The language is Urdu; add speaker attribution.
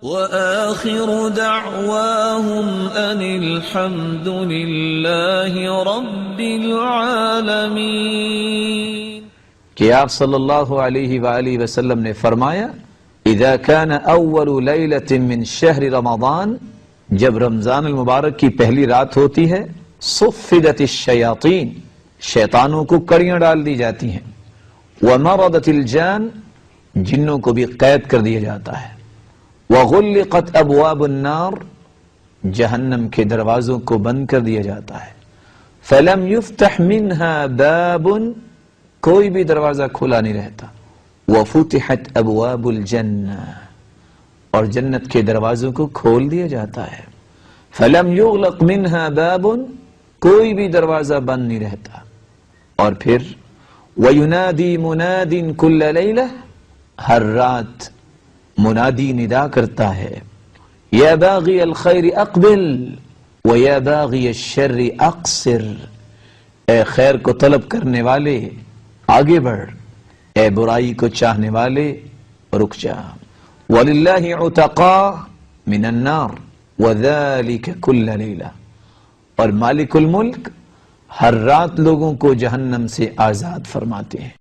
Speaker 1: وآخر دعواهم أن الحمد لله رب العالمين۔
Speaker 2: کہ آپ صلی اللہ علیہ وآلہ وسلم نے فرمایا اذا كان اول لیلۃ من شہر رمضان، جب رمضان المبارک کی پہلی رات ہوتی ہے، صفدت الشیاطین، شیطانوں کو کڑیاں ڈال دی جاتی ہیں، ومرضت الجان، جنوں کو بھی قید کر دیا جاتا ہے، وغلقت ابواب النار، جہنم کے دروازوں کو بند کر دیا جاتا ہے، فلم یفتح منها باب، کوئی بھی دروازہ کھلا نہیں رہتا، وفتحت ابواب الجنہ، اور جنت کے دروازوں کو کھول دیا جاتا ہے، فلم یغلق منها باب، کوئی بھی دروازہ بند نہیں رہتا، اور پھر وینادی مناد کل لیلہ، ہر رات منادی ندا کرتا ہے، یا باغی الخیر اقبل ویا باغی الشر اقصر، اے خیر کو طلب کرنے والے آگے بڑھ، اے برائی کو چاہنے والے رک جا، وَلِلَّهِ عُتَقَاء مِنَ النَّارِ وَذَلِكَ كُلَّ لَيْلَةٍ، اور مالک الملک ہر رات لوگوں کو جہنم سے آزاد فرماتے ہیں۔